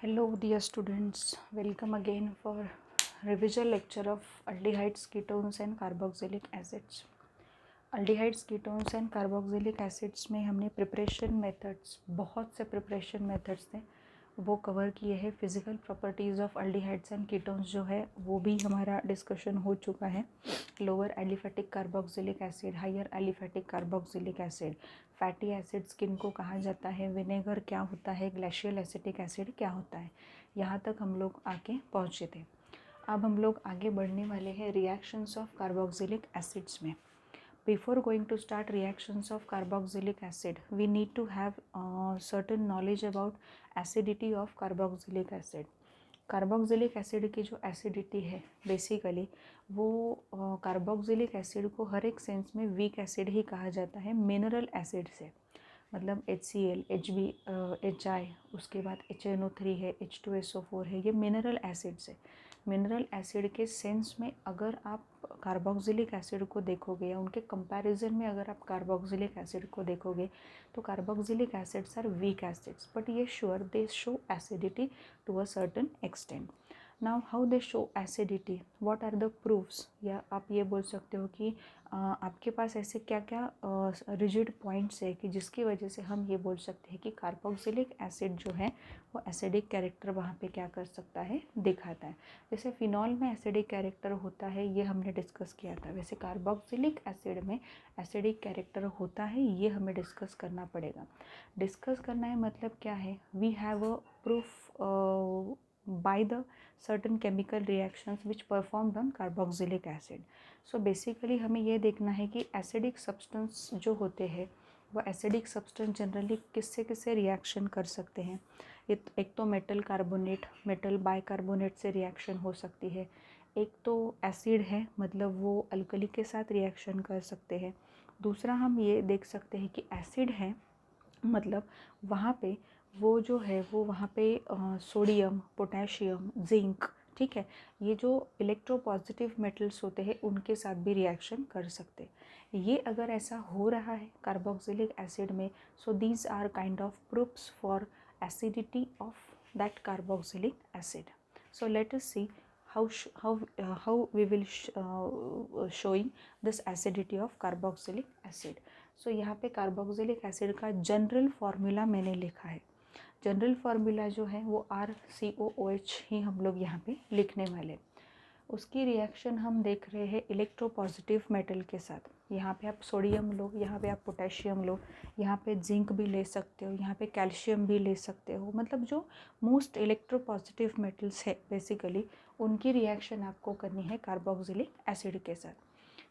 Hello dear students, welcome again for revision lecture of aldehydes, ketones and carboxylic acids. aldehydes, ketones and carboxylic acids में हमने preparation methods, बहुत से preparation methods थे वो cover किए हैं. Physical properties of aldehydes and ketones जो है वो भी हमारा डिस्कशन हो चुका है. Lower aliphatic carboxylic acid, higher aliphatic carboxylic acid, fatty acids किनको कहा जाता है, विनेगर क्या होता है, ग्लेशियल एसिटिक एसिड क्या होता है, यहाँ तक हम लोग आके पहुँचे थे. अब हम लोग आगे बढ़ने वाले हैं रिएक्शंस ऑफ कार्बोक्सिलिक एसिड्स में. Before going to start reactions of carboxylic acid, we need to have certain knowledge about acidity of carboxylic acid. Carboxylic acid की जो एसिडिटी है बेसिकली वो कार्बोक्सिलिक एसिड को हर एक सेंस में वीक एसिड ही कहा जाता है मिनरल एसिड से. मतलब HCl, HB, HI, उसके बाद HNO3 है, H2SO4 है, ये मिनरल एसिड से. मिनरल एसिड के सेंस में अगर आप कार्बोक्सिलिक एसिड को देखोगे या उनके कंपैरिजन में अगर आप कार्बोक्सिलिक एसिड को देखोगे तो carboxylic acids are weak acids, but ये sure they show acidity to a certain extent. Now how they show acidity, what are the proofs, या आप ये बोल सकते हो कि आपके पास ऐसे क्या क्या रिजिड पॉइंट्स है कि जिसकी वजह से हम ये बोल सकते हैं कि कार्बोक्सिलिक एसिड जो है वो एसिडिक कैरेक्टर वहाँ पे क्या कर सकता है, दिखाता है. जैसे फिनॉल में एसिडिक कैरेक्टर होता है, ये हमने डिस्कस किया था. वैसे कार्बोक्सिलिक एसिड में एसिडिक कैरेक्टर होता है, ये हमें डिस्कस करना पड़ेगा. डिस्कस करना है मतलब क्या है, we have a proof by the certain chemical reactions which performed on carboxylic acid. So basically हमें ये देखना है कि एसिडिक सब्सटेंस जो होते हैं वो एसिडिक सब्सटेंस जनरली किससे किससे रिएक्शन कर सकते हैं. एक तो मेटल कार्बोनेट, मेटल बाइकार्बोनेट से रिएक्शन हो सकती है. एक तो एसिड है, मतलब वो अल्कली के साथ रिएक्शन कर सकते हैं. दूसरा हम ये देख सकते हैं कि एसिड है, मतलब वहाँ पे वो जो है वो वहाँ पे सोडियम, पोटेशियम, जिंक, ठीक है, ये जो इलेक्ट्रोपॉजिटिव मेटल्स होते हैं उनके साथ भी रिएक्शन कर सकते. ये अगर ऐसा हो रहा है कार्बोक्सिलिक एसिड में, so these are kind of proofs for acidity of that carboxylic acid. So let us see how we will showing this acidity of carboxylic acid. So यहाँ पे कार्बोक्सिलिक एसिड का जनरल फार्मूला मैंने लिखा है. General formula जो है वो RCOOH ही हम लोग यहाँ पे लिखने वाले. उसकी रिएक्शन हम देख रहे हैं इलेक्ट्रोपॉजिटिव मेटल के साथ. यहाँ पे आप सोडियम लो, यहाँ पे आप पोटेशियम लो, यहाँ पे जिंक भी ले सकते हो, यहाँ पे कैल्शियम भी ले सकते हो. मतलब जो मोस्ट इलेक्ट्रोपॉजिटिव मेटल्स है बेसिकली उनकी रिएक्शन आपको करनी है कार्बोक्सिलिक एसिड के साथ.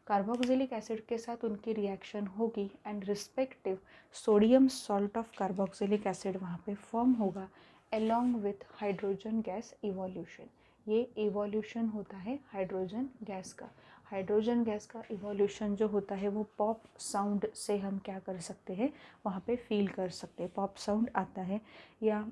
कार्बोक्सिलिक एसिड के साथ उनकी रिएक्शन होगी and respective sodium salt of carboxylic acid वहाँ पे फॉर्म होगा along with hydrogen gas evolution. ये इवोल्यूशन होता है हाइड्रोजन गैस का. हाइड्रोजन गैस का इवोल्यूशन जो होता है वो पॉप साउंड से हम क्या कर सकते हैं, वहाँ पे फील कर सकते हैं. पॉप साउंड आता है, या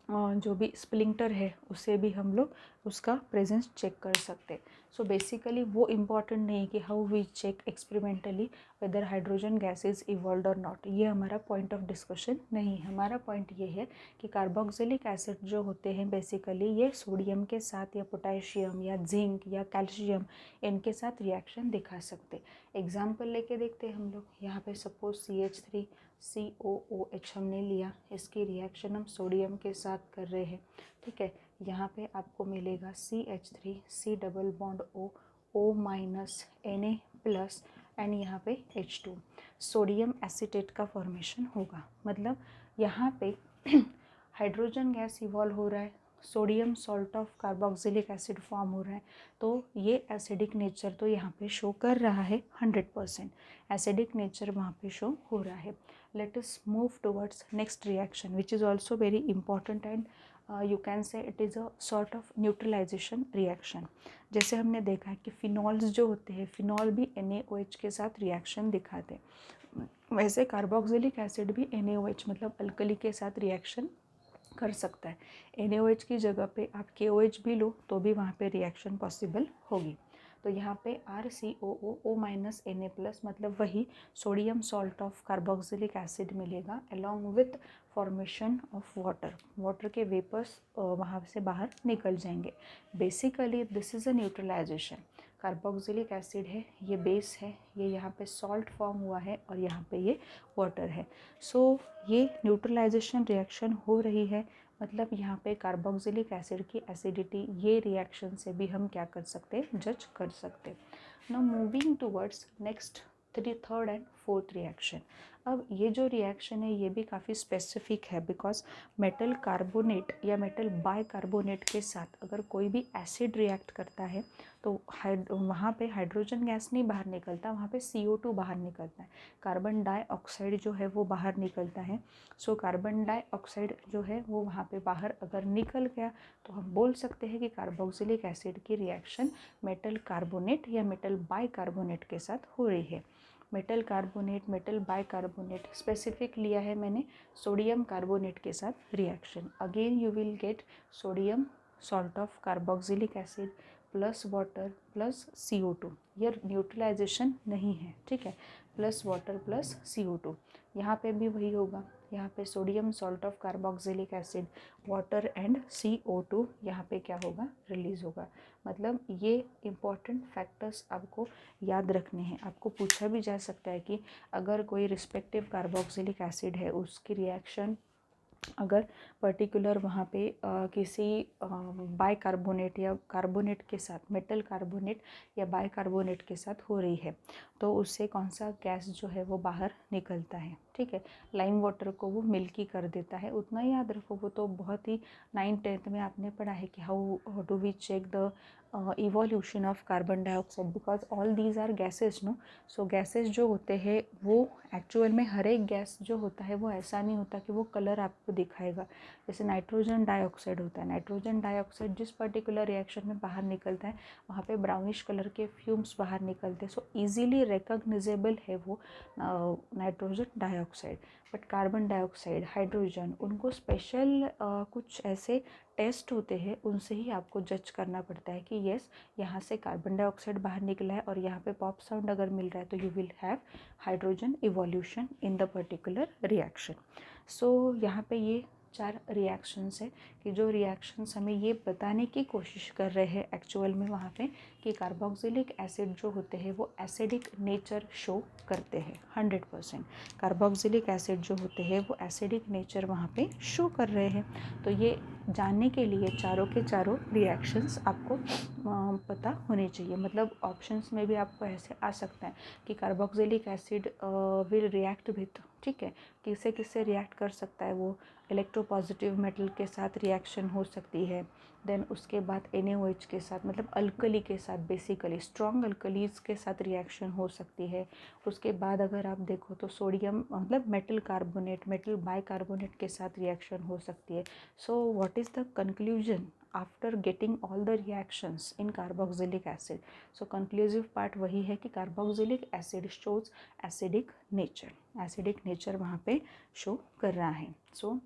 जो भी स्प्लिंटर है उससे भी हम लोग उसका प्रेजेंस चेक कर सकते. सो बेसिकली वो इम्पॉर्टेंट नहीं है कि how we check experimentally whether hydrogen gas is evolve और नॉट. ये हमारा पॉइंट ऑफ डिस्कशन नहीं. हमारा पॉइंट ये है कि कार्बोक्सिलिक एसिड जो होते हैं बेसिकली ये सोडियम के साथ या पोटेशियम या जिंक या कैल्शियम इनके साथ रिएक्शन दिखा सकते. एग्जाम्पल लेके देखते हैं हम लोग. यहाँ पे सपोज CH3COOH हमने लिया, इसकी रिएक्शन हम सोडियम के साथ कर रहे हैं, ठीक है. यहाँ पे आपको मिलेगा CH3, C double bond O minus Na plus and यहाँ पे H2, सोडियम एसीटेट का फॉर्मेशन होगा. मतलब यहाँ पे हाइड्रोजन गैस इवॉल्व हो रहा है, sodium salt of carboxylic acid form हो रहा है, तो ये एसिडिक नेचर तो यहाँ पे शो कर रहा है 100%. एसिडिक नेचर वहाँ पे शो हो रहा है. Let us move towards next reaction which is also very important and you can say it is a sort of neutralization reaction. जैसे हमने देखा है कि फिनॉल्स जो होते हैं, फिनॉल भी NaOH के साथ रिएक्शन दिखाते हैं. वैसे कार्बोक्सिलिक एसिड भी NaOH मतलब अल्कली के साथ रिएक्शन कर सकता है. NaOH की जगह पे आप KOH भी लो तो भी वहाँ पे रिएक्शन पॉसिबल होगी. तो यहाँ पे RCOO माइनस Na+ मतलब वही sodium salt of carboxylic acid मिलेगा along with formation of water के वेपर्स वहाँ से बाहर निकल जाएंगे। Basically this is a neutralization. Carboxylic acid है, ये बेस है, ये यहाँ पे सॉल्ट फॉर्म हुआ है और यहाँ पे ये वाटर है। सो ये न्यूट्रलाइजेशन रिएक्शन हो रही है, मतलब यहाँ पे कार्बोक्सिलिक एसिड की एसिडिटी ये रिएक्शन से भी हम क्या कर सकते हैं, जज कर सकते हैं। Now moving towards next third and fourth reaction. अब ये जो रिएक्शन है ये भी काफ़ी स्पेसिफिक है, बिकॉज मेटल कार्बोनेट या मेटल बाइकार्बोनेट के साथ अगर कोई भी एसिड रिएक्ट करता है तो वहाँ पे हाइड्रोजन गैस नहीं बाहर निकलता, वहाँ पे CO2 बाहर निकलता है, कार्बन डाइऑक्साइड जो है वो बाहर निकलता है। सो कार्बन डाइऑक्साइड जो है वो वहाँ पे बाहर अगर निकल गया तो हम बोल सकते हैं कि कार्बोक्सिलिक एसिड की रिएक्शन मेटल कार्बोनेट या मेटल बाइकार्बोनेट के साथ हो रही है। Metal carbonate, metal bicarbonate specific लिया है मैंने सोडियम कार्बोनेट के साथ reaction. Again you will get sodium salt of carboxylic acid plus water plus CO2। ये न्यूट्रलाइजेशन नहीं है, ठीक है, प्लस वाटर प्लस CO2। यहाँ पे भी वही होगा, यहाँ पे sodium salt of carboxylic acid, water and CO2 यहाँ पे क्या होगा, रिलीज होगा। मतलब ये इम्पॉर्टेंट फैक्टर्स आपको याद रखने हैं। आपको पूछा भी जा सकता है कि अगर कोई रिस्पेक्टिव कार्बोक्सिलिक एसिड है उसकी रिएक्शन अगर पर्टिकुलर वहाँ पे किसी बाइकार्बोनेट या कार्बोनेट के साथ, मेटल कार्बोनेट या बाइकार्बोनेट के साथ हो रही है तो उससे कौन सा गैस जो है वो बाहर निकलता है, ठीक है। लाइम वाटर को वो मिल्की कर देता है, उतना ही याद रखो। वो तो बहुत ही 9th-10th में आपने पढ़ा है कि how do we check the evolution of carbon dioxide, because all these are gases no. So gases जो होते हैं वो एक्चुअल में हर एक गैस जो होता है वो ऐसा नहीं होता कि वो कलर आपको दिखाएगा। जैसे नाइट्रोजन डाइऑक्साइड होता है, नाइट्रोजन डाइऑक्साइड जिस पर्टिकुलर रिएक्शन में बाहर निकलता है वहाँ पे ब्राउनिश कलर के फ्यूम्स बाहर निकलते हैं। सो ईजीली रिकॉग्निजेबल है वो nitrogen dioxide. But carbon dioxide, hydrogen, उनको स्पेशल कुछ ऐसे टेस्ट होते हैं, उनसे ही आपको जज करना पड़ता है कि येस यहाँ से कार्बन डाइऑक्साइड बाहर निकला है और यहाँ पे पॉप साउंड अगर मिल रहा है तो you will have hydrogen evolution in the particular reaction. So यहाँ पे ये 4 रिएक्शंस है कि जो रिएक्शंस हमें ये बताने की कोशिश कर रहे हैं एक्चुअल में वहाँ पे कि कार्बोक्सिलिक एसिड जो होते हैं वो एसिडिक नेचर शो करते हैं 100%। कार्बोक्सिलिक एसिड जो होते हैं वो एसिडिक नेचर वहाँ पे शो कर रहे हैं। तो ये जानने के लिए चारों के चारों रिएक्शंस आपको पता होने चाहिए। मतलब ऑप्शंस में भी आपको ऐसे आ सकता है कि carboxylic acid will react with, ठीक है, किससे किससे रिएक्ट कर सकता है वो, इलेक्ट्रोपॉजिटिव मेटल के साथ रिएक्शन हो सकती है, देन उसके बाद NaOH के साथ, मतलब अल्कली के साथ, बेसिकली स्ट्रॉन्ग अल्कलीज के साथ रिएक्शन हो सकती है। उसके बाद अगर आप देखो तो सोडियम मतलब मेटल कार्बोनेट, मेटल बाइकार्बोनेट के साथ रिएक्शन हो सकती है। So what is the conclusion after getting all the reactions in carboxylic acid? So conclusive part वही है कि carboxylic acid shows acidic nature, acidic nature वहाँ पे शो कर रहा है। सो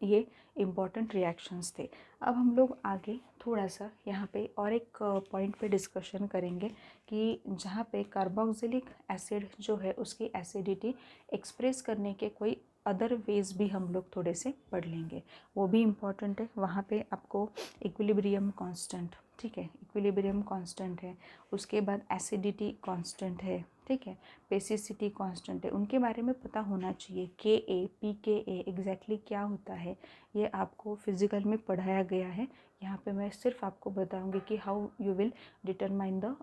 ये इम्पॉर्टेंट रिएक्शंस थे। अब हम लोग आगे थोड़ा सा यहाँ पे और एक पॉइंट पे डिस्कशन करेंगे कि जहाँ पे कार्बोक्सिलिक एसिड जो है उसकी एसिडिटी एक्सप्रेस करने के कोई अदर वेज भी हम लोग थोड़े से पढ़ लेंगे, वो भी इम्पॉर्टेंट है। वहाँ पे आपको इक्विलिब्रियम कांस्टेंट, ठीक है, इक्विलिब्रियम कांस्टेंट है, उसके बाद एसिडिटी कांस्टेंट है, ठीक है, बेसिसिटी कांस्टेंट है, उनके बारे में पता होना चाहिए। Ka, pKa एग्जैक्टली क्या होता है ये आपको फिज़िकल में पढ़ाया गया है। यहाँ पे मैं सिर्फ आपको बताऊंगी कि how you will determine the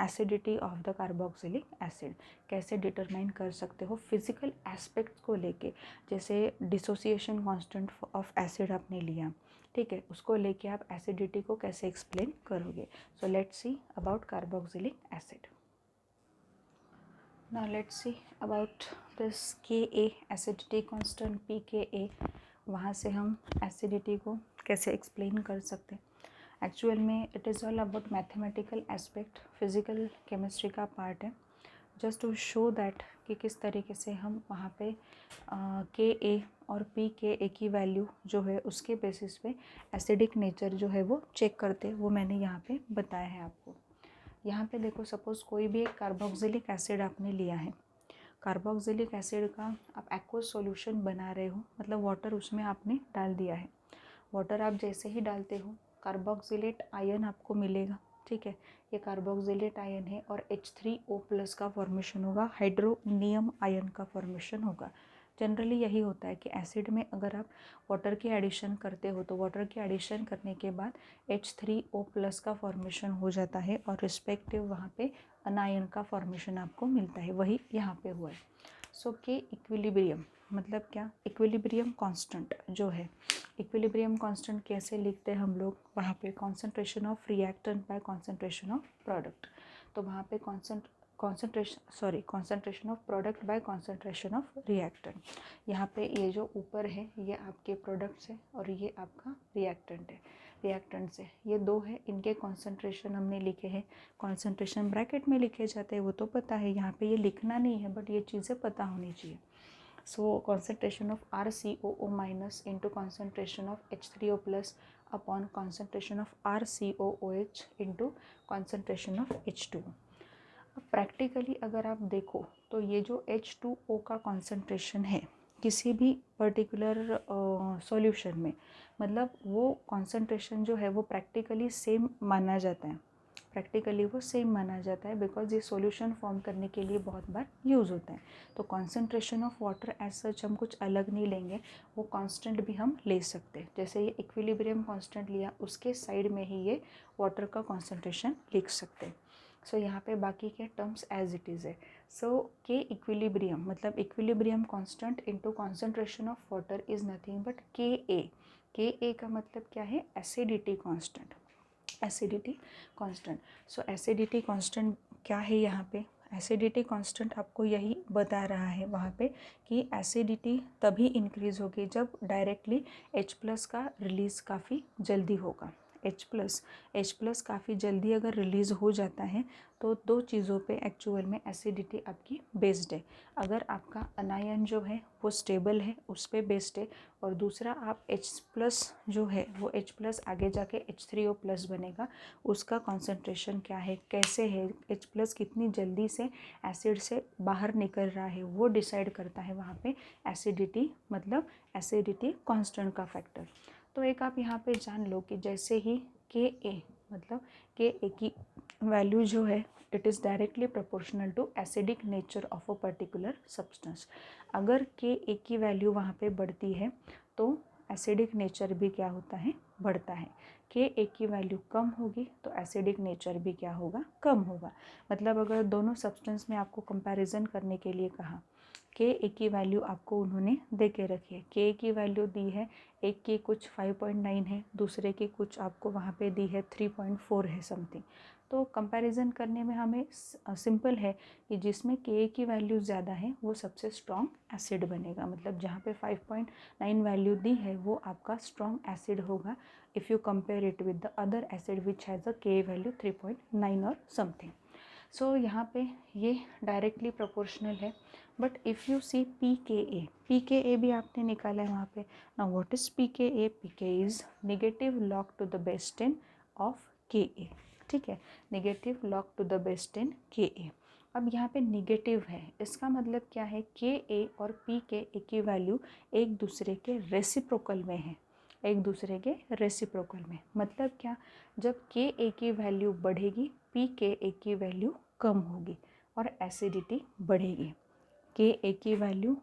acidity of the carboxylic acid, कैसे डिटरमाइन कर सकते हो फिज़िकल एस्पेक्ट्स को लेके। जैसे डिसोसिएशन कांस्टेंट ऑफ एसिड आपने लिया, ठीक है, उसको लेके आप एसिडिटी को कैसे एक्सप्लेन करोगे। So let's see about carboxylic acid. Now let's see about this Ka, acidity constant pKa, वहाँ से हम एसिडिटी को कैसे एक्सप्लेन कर सकते हैं। एक्चुअल में it is all about mathematical aspect, physical chemistry का पार्ट है, जस्ट टू शो दैट कि किस तरीके से हम वहाँ पे Ka और pKa की वैल्यू जो है उसके बेसिस पे एसिडिक नेचर जो है वो चेक करते हैं, वो मैंने यहाँ पे बताया है आपको। यहाँ पे देखो, सपोज़ कोई भी एक कार्बोक्सिलिक एसिड आपने लिया है, कार्बोक्सिलिक एसिड का आप एक्वस सॉल्यूशन बना रहे हो, मतलब वाटर उसमें आपने डाल दिया है। वाटर आप जैसे ही डालते हो कार्बोक्सिलेट आयन आपको मिलेगा, ठीक है। ये कार्बोक्सिलेट आयन है और H3O+ का फॉर्मेशन होगा, हाइड्रोनियम आयन का फॉर्मेशन होगा। जनरली यही होता है कि एसिड में अगर आप वाटर की एडिशन करते हो तो वाटर की एडिशन करने के बाद H3O+ का फॉर्मेशन हो जाता है और रिस्पेक्टिव वहाँ पे अनायन का फॉर्मेशन आपको मिलता है, वही यहाँ पे हुआ है। सो के इक्विलिब्रियम मतलब क्या, इक्विलिब्रियम कांस्टेंट जो है, इक्विलिब्रियम कांस्टेंट कैसे लिखते हैं हम लोग, वहाँ पे concentration of reactant bye concentration of product, तो वहाँ पे concentration of product bye concentration of reactant. यहाँ पे ये जो ऊपर है ये आपके प्रोडक्ट्स है और ये आपका रिएक्टेंट है, रिएक्टेंट्स है, ये दो है, इनके कॉन्सेंट्रेशन हमने लिखे हैं, कॉन्सेंट्रेशन ब्रैकेट में लिखे जाते हैं वो तो पता है, यहाँ पे ये लिखना नहीं है बट ये चीज़ें पता होनी चाहिए। सो concentration of RCOO- into concentration of H3O+ upon concentration of RCOOH into concentration of H2O। अब प्रैक्टिकली अगर आप देखो तो ये जो H2O का कॉन्सेंट्रेशन है किसी भी पर्टिकुलर सॉल्यूशन में, मतलब वो कॉन्सेंट्रेशन जो है वो प्रैक्टिकली सेम माना जाता है, प्रैक्टिकली वो सेम माना जाता है बिकॉज ये सॉल्यूशन फॉर्म करने के लिए बहुत बार यूज़ होता है। तो concentration of water as such हम कुछ अलग नहीं लेंगे, वो कांस्टेंट भी हम ले सकते हैं। जैसे ये इक्विलिब्रियम कांस्टेंट लिया, उसके साइड में ही ये वाटर का कॉन्सेंट्रेशन लिख सकते हैं। सो यहाँ पे बाकी के टर्म्स एज इट इज़ है। सो के इक्विलिब्रियम मतलब equilibrium constant into concentration of water is nothing but के ए का मतलब क्या है, acidity constant, acidity constant. So acidity constant क्या है, यहाँ पे एसिडिटी कांस्टेंट आपको यही बता रहा है वहाँ पे कि एसिडिटी तभी इंक्रीज़ होगी जब डायरेक्टली H+ का रिलीज़ काफ़ी जल्दी होगा। H+ काफ़ी जल्दी अगर रिलीज़ हो जाता है तो दो चीज़ों पे एक्चुअल में एसिडिटी आपकी बेस्ड है। अगर आपका अनायन जो है वो स्टेबल है उस पर बेस्ड है, और दूसरा आप H+ जो है वो H+ आगे जाके H3O+ बनेगा, उसका कॉन्सेंट्रेशन क्या है, कैसे है, H+ कितनी जल्दी से एसिड से बाहर निकल रहा है वो डिसाइड करता है वहाँ पे एसिडिटी, मतलब एसिडिटी कांस्टेंट का फैक्टर। तो एक आप यहाँ पे जान लो कि जैसे ही Ka मतलब Ka की वैल्यू जो है it is directly proportional to acidic nature of a particular substance. अगर Ka की वैल्यू वहाँ पे बढ़ती है तो एसिडिक नेचर भी क्या होता है, बढ़ता है। Ka की वैल्यू कम होगी तो एसिडिक नेचर भी क्या होगा, कम होगा। मतलब अगर दोनों सब्सटेंस में आपको कंपैरिजन करने के लिए कहा, Ka की वैल्यू आपको उन्होंने दे के रखी है, Ka की वैल्यू दी है, एक की कुछ 5.9 है, दूसरे की कुछ आपको वहाँ पे दी है 3.4 है समथिंग। तो कंपैरिजन करने में हमें सिंपल है कि जिसमें Ka की वैल्यू ज़्यादा है वो सबसे स्ट्रॉन्ग एसिड बनेगा, मतलब जहाँ पे 5.9 वैल्यू दी है वो आपका स्ट्रॉन्ग एसिड होगा if you compare it with the other acid which has a Ka value 3.9 और समथिंग। सो यहाँ पे ये डायरेक्टली प्रोपोर्शनल है। But if you see pKa भी आपने निकाला है वहाँ पे। Now what is pKa? pK is negative log to the base 10 of Ka, ठीक है, negative log to the base 10 Ka। अब यहाँ पे निगेटिव है, इसका मतलब क्या है, Ka और pKa की वैल्यू एक दूसरे के रेसिप्रोकल में है, एक दूसरे के रेसिप्रोकल में। मतलब क्या, जब Ka की वैल्यू बढ़ेगी pKa की वैल्यू कम होगी और एसिडिटी बढ़ेगी। Ka की वैल्यू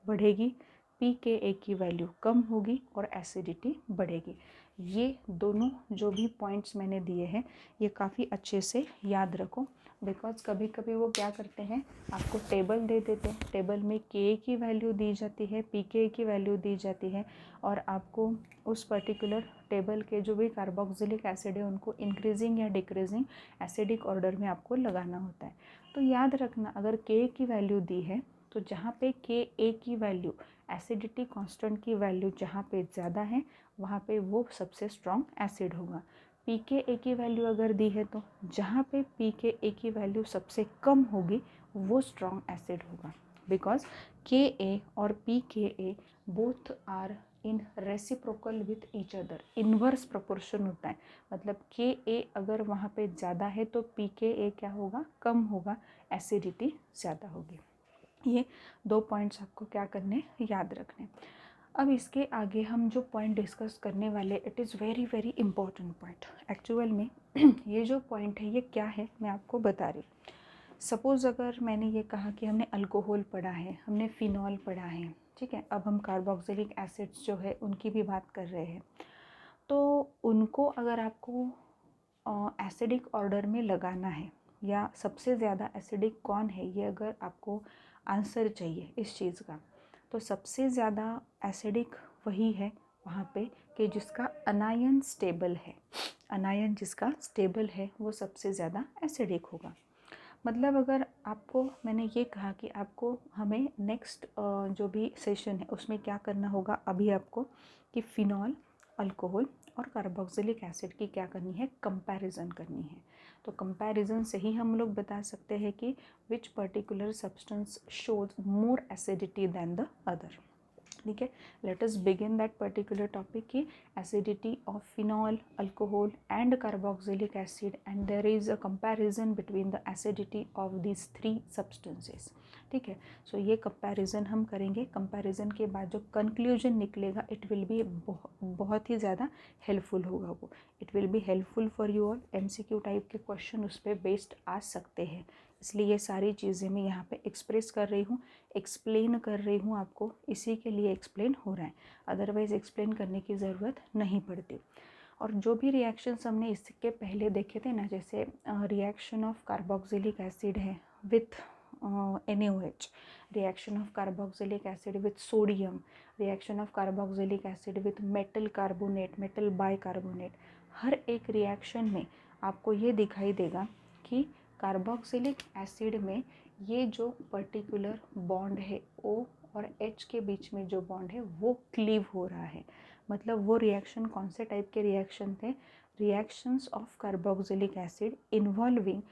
बढ़ेगी, pKa की वैल्यू कम होगी और एसिडिटी बढ़ेगी। ये दोनों जो भी पॉइंट्स मैंने दिए हैं ये काफ़ी अच्छे से याद रखो, बिकॉज कभी कभी वो क्या करते हैं, आपको टेबल दे देते हैं, टेबल में Ka की वैल्यू दी जाती है, pKa की वैल्यू दी जाती है, और आपको उस पर्टिकुलर टेबल के जो भी कार्बोक्सिलिक एसिड है उनको इंक्रीजिंग या डिक्रीजिंग एसिडिक ऑर्डर में आपको लगाना होता है। तो याद रखना, अगर Ka की वैल्यू दी है तो जहाँ पे Ka की वैल्यू, एसिडिटी कांस्टेंट की वैल्यू जहाँ पे ज़्यादा है वहाँ पे वो सबसे स्ट्रॉन्ग एसिड होगा। pKa की वैल्यू अगर दी है तो जहाँ पे pKa की वैल्यू सबसे कम होगी वो स्ट्रॉन्ग एसिड होगा, बिकॉज Ka और pKa both are in reciprocal with each other, inverse proportion होता है, मतलब Ka अगर वहाँ पे ज़्यादा है तो pKa क्या होगा, कम होगा, एसिडिटी ज़्यादा होगी। ये 2 पॉइंट्स आपको क्या करने, याद रखने। अब इसके आगे हम जो पॉइंट डिस्कस करने वाले, it is very very important point actual में। ये जो पॉइंट है ये क्या है मैं आपको बता रही हूँ। सपोज़ अगर मैंने ये कहा कि हमने अल्कोहल पढ़ा है, हमने फिनॉल पढ़ा है, ठीक है, अब हम कार्बोक्सिलिक एसिड्स जो है उनकी भी बात कर रहे हैं, तो उनको अगर आपको एसिडिक ऑर्डर में लगाना है या सबसे ज़्यादा एसिडिक कौन है, ये अगर आपको आंसर चाहिए इस चीज़ का, तो सबसे ज़्यादा एसिडिक वही है वहाँ पे कि जिसका अनायन स्टेबल है, अनायन जिसका स्टेबल है वो सबसे ज़्यादा एसिडिक होगा। मतलब अगर आपको मैंने ये कहा कि आपको हमें नेक्स्ट जो भी सेशन है उसमें क्या करना होगा अभी आपको, कि फिनॉल, अल्कोहल और कार्बोक्सिलिक एसिड की क्या करनी है, कंपैरिजन करनी है। तो कंपैरिजन से ही हम लोग बता सकते हैं कि which particular substance shows more acidity than the other. ठीक है, let us begin that particular topic की acidity of phenol, alcohol and carboxylic acid, and there is a comparison between the acidity of these 3 substances. ठीक है, सो ये comparison हम करेंगे। Comparison के बाद जो कंक्लूजन निकलेगा इट विल बी बहुत ही ज़्यादा हेल्पफुल होगा वो, it will be helpful for you all. MCQ type के क्वेश्चन उस पर बेस्ड आ सकते हैं, इसलिए ये सारी चीज़ें मैं यहाँ पे एक्सप्रेस कर रही हूँ, एक्सप्लेन कर रही हूँ आपको, इसी के लिए एक्सप्लेन हो रहा है, अदरवाइज़ एक्सप्लेन करने की ज़रूरत नहीं पड़ती। और जो भी रिएक्शंस हमने इसके पहले देखे थे ना, जैसे रिएक्शन ऑफ कार्बोक्सिलिक एसिड है with NaOH, reaction of carboxylic acid with sodium, reaction of carboxylic acid with metal carbonate, metal bicarbonate, हर एक रिएक्शन में आपको ये दिखाई देगा कि कार्बोक्सिलिक एसिड में ये जो पर्टिकुलर बॉन्ड है O और H के बीच में जो बॉन्ड है वो क्लीव हो रहा है। मतलब वो रिएक्शन कौन से टाइप के रिएक्शन थे, reactions of carboxylic acid involving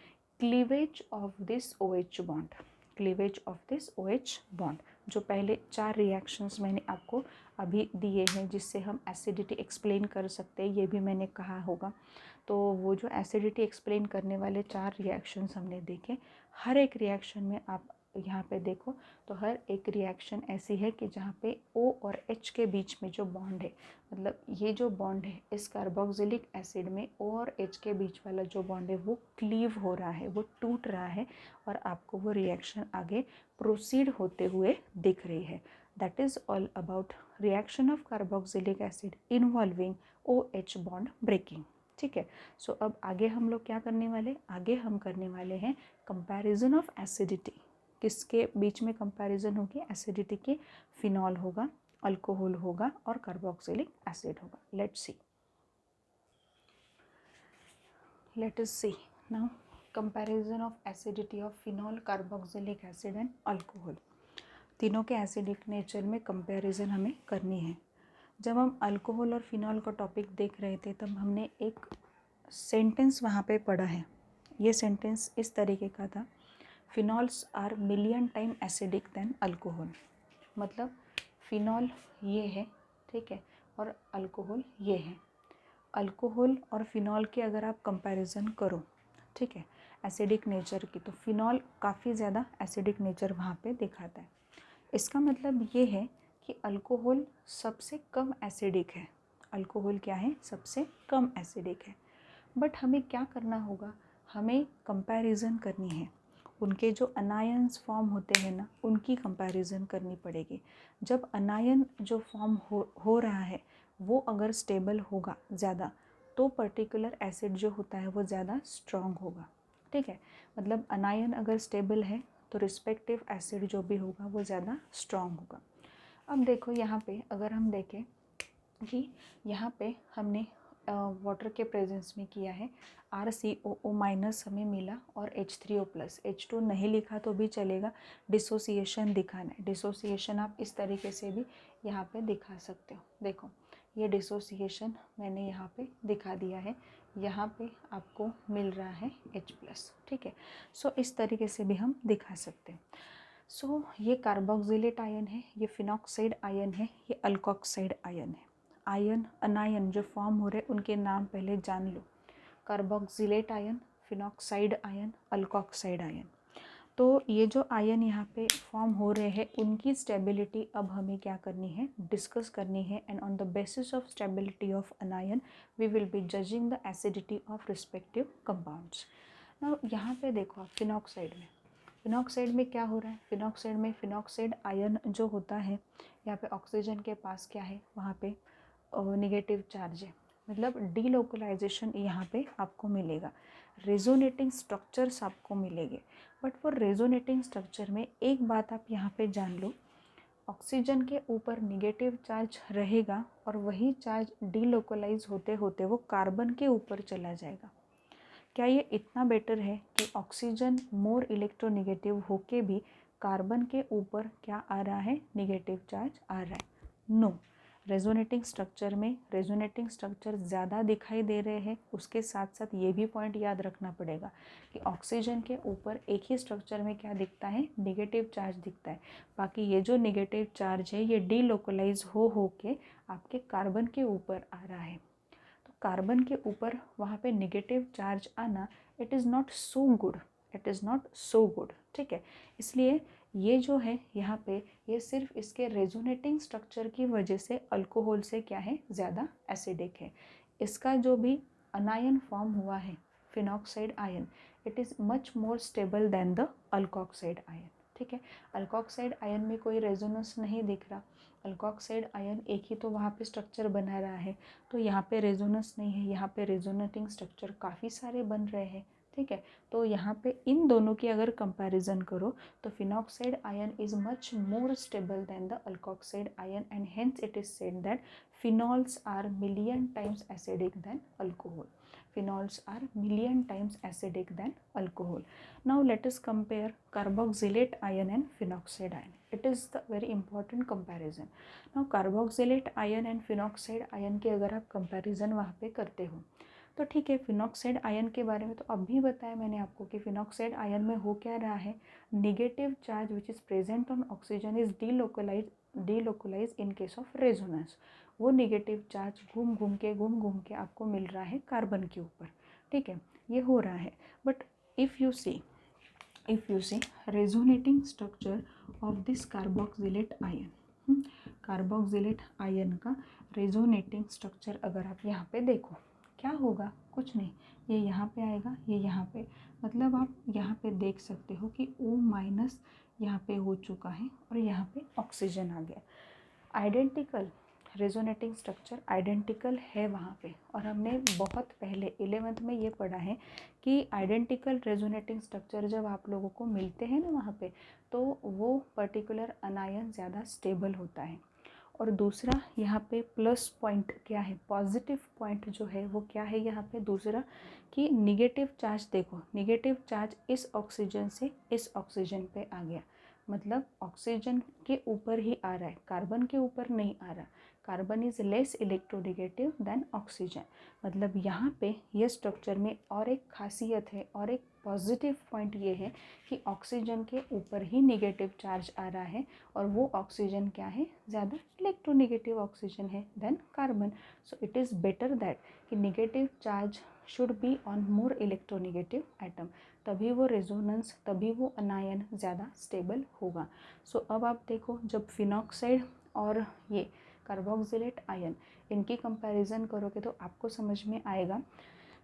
cleavage of this OH bond, cleavage of this OH bond. जो पहले 4 रिएक्शंस मैंने आपको अभी दिए हैं जिससे हम एसिडिटी एक्सप्लेन कर सकते हैं, ये भी मैंने कहा होगा। तो वो जो एसिडिटी एक्सप्लेन करने वाले 4 रिएक्शंस हमने देखे, हर एक रिएक्शन में आप यहाँ पे देखो तो हर एक रिएक्शन ऐसी है कि जहाँ पे O और H के बीच में जो बॉन्ड है, मतलब ये जो बॉन्ड है इस कार्बोक्सिलिक एसिड में O और H के बीच वाला जो बॉन्ड है वो क्लीव हो रहा है, वो टूट रहा है और आपको वो रिएक्शन आगे प्रोसीड होते हुए दिख रही है। That is all about reaction of carboxylic acid involving OH bond breaking. ठीक है, सो अब आगे हम लोग क्या करने वाले, आगे हम करने वाले हैं कंपैरिजन ऑफ एसिडिटी। किसके बीच में कंपैरिजन होगी, एसिडिटी के, फिनॉल होगा, अल्कोहल होगा और कार्बोक्सिलिक एसिड होगा। Let us see now comparison of acidity of phenol, carboxylic acid and alcohol. तीनों के एसिडिक नेचर में कंपैरिजन हमें करनी है। जब हम अल्कोहल और फिनॉल का टॉपिक देख रहे थे तब हमने एक सेंटेंस वहाँ पे पढ़ा है। ये सेंटेंस इस तरीके का था, phenols are million time acidic than alcohol. मतलब फिनॉल ये है, ठीक है, और अल्कोहल ये है। अल्कोहल और फिनॉल के अगर आप कंपैरिजन करो, ठीक है, एसिडिक नेचर की, तो फिनॉल काफ़ी ज़्यादा एसिडिक नेचर वहाँ पे दिखाता है। इसका मतलब ये है कि अल्कोहल सबसे कम एसिडिक है। अल्कोहल क्या है, सबसे कम एसिडिक है। बट हमें क्या करना होगा, हमें कंपैरिजन करनी है, उनके जो अनायंस फॉर्म होते हैं ना उनकी कंपैरिजन करनी पड़ेगी। जब अनायन जो फॉर्म हो रहा है वो अगर स्टेबल होगा ज़्यादा तो पर्टिकुलर एसिड जो होता है वो ज़्यादा स्ट्रॉन्ग होगा। ठीक है, मतलब अनायन अगर स्टेबल है तो रिस्पेक्टिव एसिड जो भी होगा वो ज़्यादा स्ट्रॉन्ग होगा। अब देखो यहाँ पे अगर हम देखें कि यहाँ पे हमने वाटर के प्रेजेंस में किया है, RCOO माइनस हमें मिला और H3O प्लस, H2 नहीं लिखा तो भी चलेगा, डिसोसिएशन दिखाना है। डिसोसिएशन आप इस तरीके से भी यहाँ पे दिखा सकते हो। देखो ये डिसोसिएशन मैंने यहाँ पे दिखा दिया है, यहाँ पे आपको मिल रहा है H प्लस। ठीक है, सो इस तरीके से भी हम दिखा सकते हैं। सो ये कार्बोक्सिलेट आयन है, ये फिनॉक्साइड आयन है, ये अल्कोक्साइड आयन है। आयन अनायन जो फॉर्म हो रहे उनके नाम पहले जान लो, carboxylate ion, phenoxide ion, alkoxide ion. तो ये जो आयन यहाँ पे फॉर्म हो रहे हैं उनकी स्टेबिलिटी अब हमें क्या करनी है, डिस्कस करनी है। And on the basis of stability of anion we will be judging the acidity of respective compounds. ना यहाँ पे देखो आप फिनॉक्साइड में क्या हो रहा है, फिनॉक्साइड में फिनॉक्साइड आयन जो होता है यहाँ पे ऑक्सीजन के पास क्या है, वहाँ पे नेगेटिव चार्ज है, मतलब डीलोकलाइजेशन यहाँ पे आपको मिलेगा, रेजोनेटिंग स्ट्रक्चर्स आपको मिलेंगे। बट फॉर रेजोनेटिंग स्ट्रक्चर में एक बात आप यहाँ पे जान लो, ऑक्सीजन के ऊपर नेगेटिव चार्ज रहेगा और वही चार्ज डीलोकलाइज होते होते वो कार्बन के ऊपर चला जाएगा। क्या ये इतना बेटर है कि ऑक्सीजन मोर इलेक्ट्रोनेगेटिव होके भी कार्बन के ऊपर क्या आ रहा है, नेगेटिव चार्ज आ रहा है? नो। रेजोनेटिंग स्ट्रक्चर में रेजोनेटिंग स्ट्रक्चर ज़्यादा दिखाई दे रहे हैं। उसके साथ साथ ये भी पॉइंट याद रखना पड़ेगा कि ऑक्सीजन के ऊपर एक ही स्ट्रक्चर में क्या दिखता है, नेगेटिव चार्ज दिखता है। बाकी ये जो नेगेटिव चार्ज है ये डीलोकलाइज हो के आपके कार्बन के ऊपर आ रहा है। तो कार्बन के ऊपर वहाँ पे नेगेटिव चार्ज आना, it is not so good, it is not so good, ठीक है। इसलिए ये जो है यहाँ पे ये सिर्फ इसके रेजोनेटिंग स्ट्रक्चर की वजह से अल्कोहल से क्या है, ज़्यादा एसिडिक है। इसका जो भी अनायन फॉर्म हुआ है phenoxide ion, it is much more stable than the alkoxide ion, ठीक है। अल्कोक्साइड आयन में कोई रेजोनेंस नहीं दिख रहा, अल्कोक्साइड आयन एक ही तो वहाँ पे स्ट्रक्चर बना रहा है, तो यहाँ पे रेजोनेंस नहीं है, यहाँ पे रेजोनेटिंग स्ट्रक्चर काफ़ी सारे बन रहे हैं, ठीक है। तो यहाँ पे इन दोनों की अगर कंपैरिजन करो तो phenoxide ion is much more stable than the alkoxide ion and hence it is said that phenols are million times acidic than alcohol. Phenols are million times acidic than alcohol. Now let us compare carboxylate ion and phenoxide ion. It is the very important comparison. Now carboxylate ion and phenoxide ion के अगर आप comparison वहाँ पे करते हो तो ठीक है, फिनॉक्साइड आयन के बारे में तो अभी बताया मैंने आपको कि फिनॉक्साइड आयन में हो क्या रहा है, negative charge which is present on oxygen is delocalize in case of resonance. वो नेगेटिव चार्ज घूम घूम के आपको मिल रहा है कार्बन के ऊपर, ठीक है, ये हो रहा है। But if you see resonating structure of this carboxylate ion, carboxylate ion का रेजोनेटिंग स्ट्रक्चर अगर आप यहाँ पे देखो क्या होगा, कुछ नहीं, ये यहाँ पे आएगा, ये यहाँ पे, मतलब आप यहाँ पे देख सकते हो कि O माइनस यहाँ पे हो चुका है और यहाँ पे ऑक्सीजन आ गया। आइडेंटिकल रेजोनेटिंग स्ट्रक्चर आइडेंटिकल है वहाँ पे, और हमने बहुत पहले 11th में ये पढ़ा है कि आइडेंटिकल रेजोनेटिंग स्ट्रक्चर जब आप लोगों को मिलते हैं ना वहाँ पे, तो वो पर्टिकुलर अनायन ज़्यादा स्टेबल होता है। और दूसरा यहाँ पे प्लस पॉइंट क्या है, पॉजिटिव पॉइंट जो है वो क्या है यहाँ पे दूसरा, कि निगेटिव चार्ज देखो, निगेटिव चार्ज इस ऑक्सीजन से इस ऑक्सीजन पे आ गया, मतलब ऑक्सीजन के ऊपर ही आ रहा है, कार्बन के ऊपर नहीं आ रहा। Carbon is less electronegative than oxygen, मतलब यहाँ पे ये स्ट्रक्चर में और एक खासियत है और एक पॉजिटिव पॉइंट ये है कि ऑक्सीजन के ऊपर ही नेगेटिव चार्ज आ रहा है और वो ऑक्सीजन क्या है, ज़्यादा इलेक्ट्रोनेगेटिव ऑक्सीजन है than carbon. So it is better that कि negative charge should be on more electronegative atom, तभी वो रेजोनेंस, तभी वो अनायन ज़्यादा स्टेबल होगा। सो अब आप देखो, जब फिनॉक्साइड और ये कार्बोक्सिलेट आयन इनकी कंपैरिजन करोगे तो आपको समझ में आएगा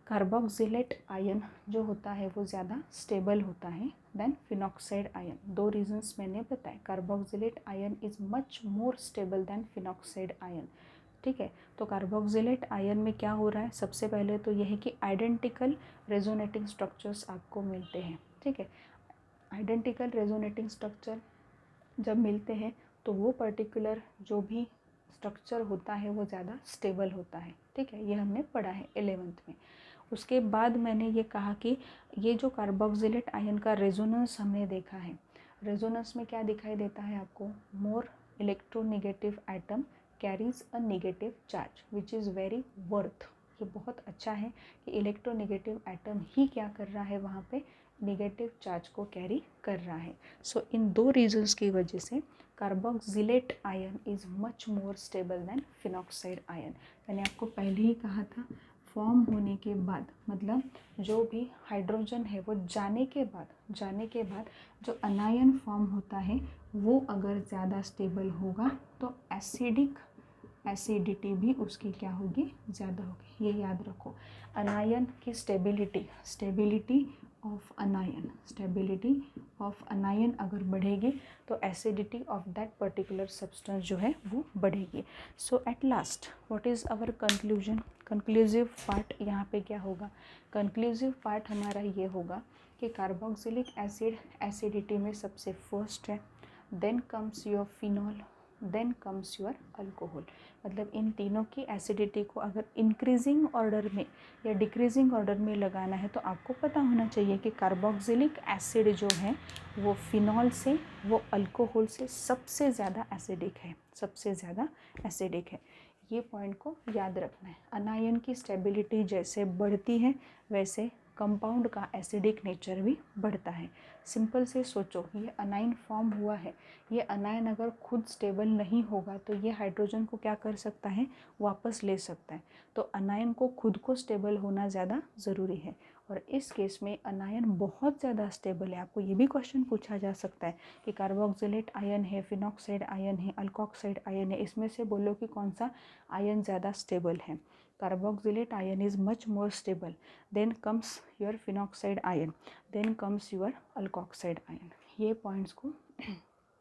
कार्बोक्सिलेट आयन जो होता है वो ज़्यादा स्टेबल होता है देन फिनॉक्साइड आयन। दो रीजंस मैंने बताए, carboxylate ion is much more stable then phenoxide ion, ठीक है। तो कार्बोक्सिलेट आयन में क्या हो रहा है, सबसे पहले तो यह है कि आइडेंटिकल रेजोनेटिंग स्ट्रक्चर्स आपको मिलते हैं, ठीक है। आइडेंटिकल रेजोनेटिंग स्ट्रक्चर जब मिलते हैं तो वो पर्टिकुलर जो भी स्ट्रक्चर होता है वो ज़्यादा स्टेबल होता है, ठीक है, ये हमने पढ़ा है 11th में। उसके बाद मैंने ये कहा कि ये जो कार्बोक्सिलेट आयन का रेजोनेंस हमने देखा है, रेजोनेंस में क्या दिखाई देता है आपको, मोर electronegative atom carries a negative charge which is very worth. ये बहुत अच्छा है कि इलेक्ट्रोनेगेटिव एटम ही क्या कर रहा है वहाँ पे, नेगेटिव चार्ज को कैरी कर रहा है। सो इन दो रीजंस की वजह से carboxylate ion is much more stable then phenoxide ion. मैंने आपको पहले ही कहा था फॉर्म होने के बाद, मतलब जो भी हाइड्रोजन है वो जाने के बाद जो अनायन फॉर्म होता है वो अगर ज़्यादा स्टेबल होगा तो एसिडिटी भी उसकी क्या होगी, ज़्यादा होगी। ये याद रखो, अनायन की स्टेबिलिटी ऑफ अनायन अगर बढ़ेगी तो acidity of that particular substance जो है वो बढ़ेगी। So at last what is our conclusive part यहाँ पे क्या होगा? कंक्लूसिव पार्ट हमारा ये होगा कि कार्बोक्सिलिक एसिड एसिडिटी में सबसे फर्स्ट है, then comes your phenol, then comes your alcohol. मतलब इन तीनों की एसिडिटी को अगर इंक्रीजिंग ऑर्डर में या डिक्रीजिंग ऑर्डर में लगाना है तो आपको पता होना चाहिए कि कार्बोक्सिलिक एसिड जो है वो फिनॉल से, वो अल्कोहल से सबसे ज़्यादा एसिडिक है। ये पॉइंट को याद रखना है। अनायन की स्टेबिलिटी जैसे बढ़ती है वैसे कंपाउंड का एसिडिक नेचर भी बढ़ता है। सिंपल से सोचो, ये अनायन फॉर्म हुआ है, ये अनायन अगर खुद स्टेबल नहीं होगा तो ये हाइड्रोजन को क्या कर सकता है, वापस ले सकता है। तो अनायन को खुद को स्टेबल होना ज़्यादा ज़रूरी है, और इस केस में अनायन बहुत ज़्यादा स्टेबल है। आपको ये भी क्वेश्चन पूछा जा सकता है कि कार्बोक्सिलेट आयन है, फिनॉक्साइड आयन है, अल्कोक्साइड आयन है, इसमें से बोलो कि कौन सा आयन ज़्यादा स्टेबल है। Carboxylate ion is much more stable, then comes your phenoxide ion, then comes your alkoxide ion. ये पॉइंट्स को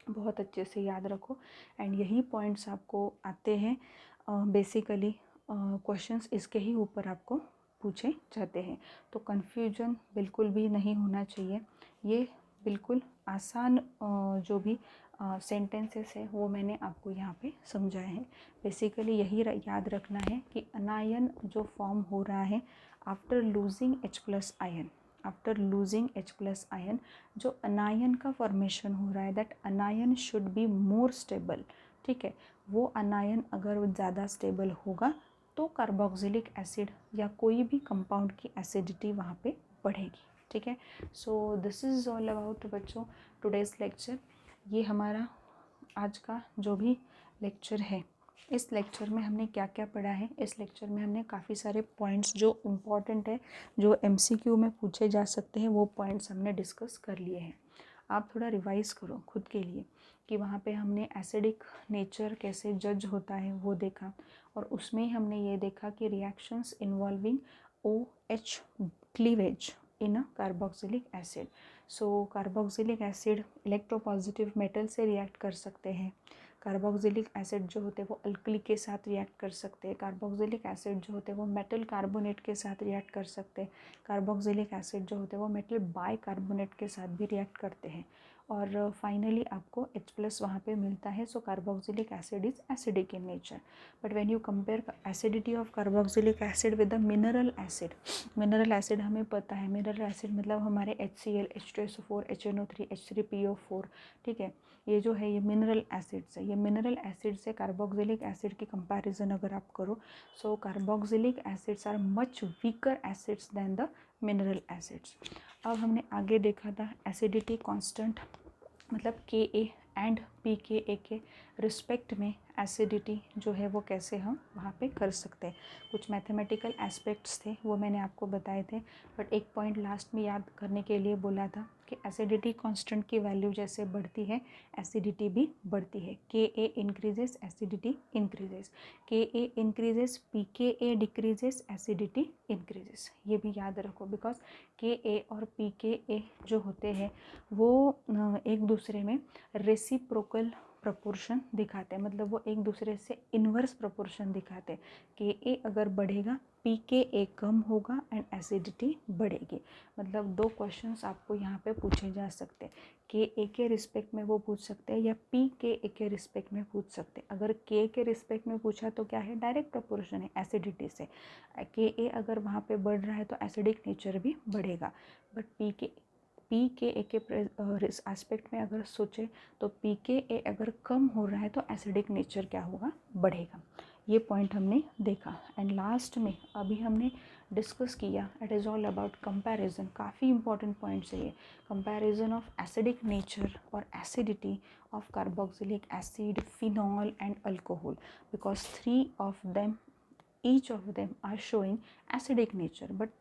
बहुत अच्छे से याद रखो, एंड यही पॉइंट्स आपको आते हैं बेसिकली क्वेश्चंस इसके ही ऊपर आपको पूछे जाते हैं। तो कन्फ्यूजन बिल्कुल भी नहीं होना चाहिए। ये बिल्कुल आसान जो भी सेंटेंसेस है वो मैंने आपको यहाँ पे समझाए हैं। बेसिकली यही याद रखना है कि अनायन जो फॉर्म हो रहा है after losing H plus ion, जो अनायन का फॉर्मेशन हो रहा है that अनायन should be more stable. ठीक है, वो अनायन अगर ज़्यादा स्टेबल होगा तो कार्बोक्सिलिक एसिड या कोई भी कंपाउंड की एसिडिटी वहाँ पे बढ़ेगी। ठीक है, so this is all about बच्चों टुडेज़ लेक्चर। ये हमारा आज का जो भी लेक्चर है, इस लेक्चर में हमने क्या क्या पढ़ा है? इस लेक्चर में हमने काफ़ी सारे पॉइंट्स जो इम्पॉर्टेंट है, जो MCQ में पूछे जा सकते हैं, वो पॉइंट्स हमने डिस्कस कर लिए हैं। आप थोड़ा रिवाइज़ करो खुद के लिए कि वहाँ पे हमने एसिडिक नेचर कैसे जज होता है वो देखा, और उसमें ही हमने ये देखा कि रिएक्शंस इन्वॉल्विंग OH क्लीवेज इन अ कार्बोक्सिलिक एसिड। सो कार्बोक्सिलिक एसिड इलेक्ट्रोपॉजिटिव मेटल से रिएक्ट कर सकते हैं, कार्बोक्सिलिक एसिड जो होते हैं वो अल्कली के साथ रिएक्ट कर सकते हैं, कार्बोक्सिलिक एसिड जो होते हैं वो मेटल कार्बोनेट के साथ रिएक्ट कर सकते हैं, कार्बोक्सिलिक एसिड जो होते हैं वो मेटल बाइकार्बोनेट के साथ भी रिएक्ट करते हैं, और फाइनली आपको H+ वहाँ पे मिलता है। So carboxylic acid is acidic in nature, but when you compare acidity of carboxylic acid with the mineral acid हमें पता है, मिनरल एसिड मतलब हमारे HCl, H2SO4, HNO3, H3PO4। ठीक है, ये जो है ये मिनरल एसिड्स है। ये मिनरल एसिड से कार्बोक्सिलिक एसिड की कंपैरिजन अगर आप करो, so carboxylic acids are much weaker acids than the mineral acids. अब हमने आगे देखा था एसिडिटी कांस्टेंट, मतलब Ka एंड pKa के रिस्पेक्ट में एसिडिटी जो है वो कैसे हम वहाँ पे कर सकते हैं। कुछ मैथमेटिकल एस्पेक्ट्स थे वो मैंने आपको बताए थे, बट एक पॉइंट लास्ट में याद करने के लिए बोला था कि एसिडिटी कांस्टेंट की वैल्यू जैसे बढ़ती है एसिडिटी भी बढ़ती है। Ka increases, acidity increases, Ka increases, pKa decreases, acidity increases. ये भी याद रखो, बिकॉज Ka और pKa जो होते हैं वो एक दूसरे में रेसिप्रोकल प्रपोर्शन दिखाते हैं, मतलब वो एक दूसरे से इन्वर्स प्रपोर्शन दिखाते हैं। Ka अगर बढ़ेगा pKa कम होगा एंड एसिडिटी बढ़ेगी। मतलब दो क्वेश्चंस आपको यहाँ पे पूछे जा सकते हैं, Ka के रिस्पेक्ट में वो पूछ सकते हैं या pKa के रिस्पेक्ट में पूछ सकते हैं। अगर K के रिस्पेक्ट में पूछा तो क्या है, डायरेक्ट प्रपोर्शन है एसिडिटी से। Ka अगर वहाँ पे बढ़ रहा है तो एसिडिक नेचर भी बढ़ेगा, बट pKa के एस्पेक्ट में अगर सोचे तो pKa अगर कम हो रहा है तो एसिडिक नेचर क्या होगा, बढ़ेगा। ये पॉइंट हमने देखा। एंड लास्ट में अभी हमने डिस्कस किया, it is all about comparison. काफ़ी इंपॉर्टेंट पॉइंट्स है ये, कंपैरिजन ऑफ एसिडिक नेचर और acidity of carboxylic acid, phenol and alcohol, because three of them, each of them are showing acidic nature, but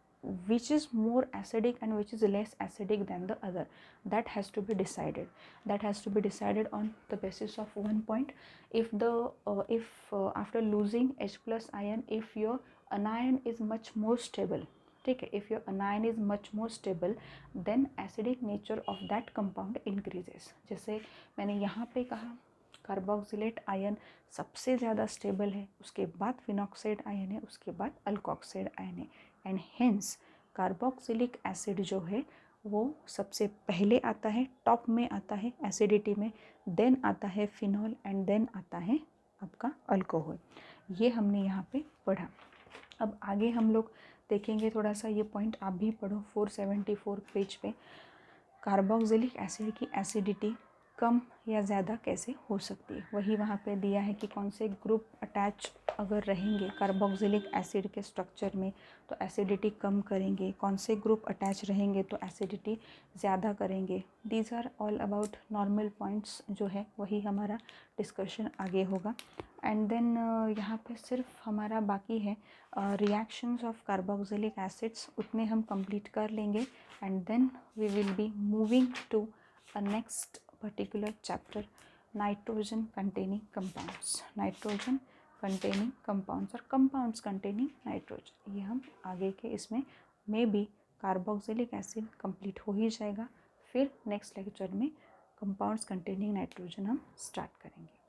which is more acidic and which is less acidic than the other, that has to be decided. That has to be decided on the basis of one point. If the after losing H plus ion, if your anion is much more stable, ठीक है, if your anion is much more stable, then acidic nature of that compound increases. जैसे मैंने यहाँ पे कहा carboxylate ion सबसे ज़्यादा stable है, उसके बाद फिनॉक्साइड आयन है, उसके बाद अल्कोक्साइड आयन है, एंड हेंस कार्बोक्सिलिक एसिड जो है वो सबसे पहले आता है, टॉप में आता है एसिडिटी में, देन आता है फिनॉल एंड देन आता है आपका अल्कोहल। ये हमने यहाँ पे पढ़ा। अब आगे हम लोग देखेंगे थोड़ा सा, ये पॉइंट आप भी पढ़ो 474 पेज पे, कार्बोक्सिलिक एसिड की एसिडिटी कम या ज़्यादा कैसे हो सकती है। वही वहाँ पे दिया है कि कौन से ग्रुप अटैच अगर रहेंगे कार्बोक्सिलिक एसिड के स्ट्रक्चर में तो एसिडिटी कम करेंगे, कौन से ग्रुप अटैच रहेंगे तो एसिडिटी ज़्यादा करेंगे। These are all about normal points जो है, वही हमारा डिस्कशन आगे होगा। एंड देन यहाँ पे सिर्फ हमारा बाकी है रिएक्शंस ऑफ कार्बोक्सिलिक एसिड्स, उतने हम कंप्लीट कर लेंगे and then we will be moving to a next particular chapter, nitrogen containing compounds, nitrogen containing compounds और compounds containing nitrogen। ये हम आगे के इसमें may be carboxylic acid complete हो ही जाएगा, फिर नेक्स्ट लेक्चर में कंपाउंड्स कंटेनिंग नाइट्रोजन हम स्टार्ट करेंगे।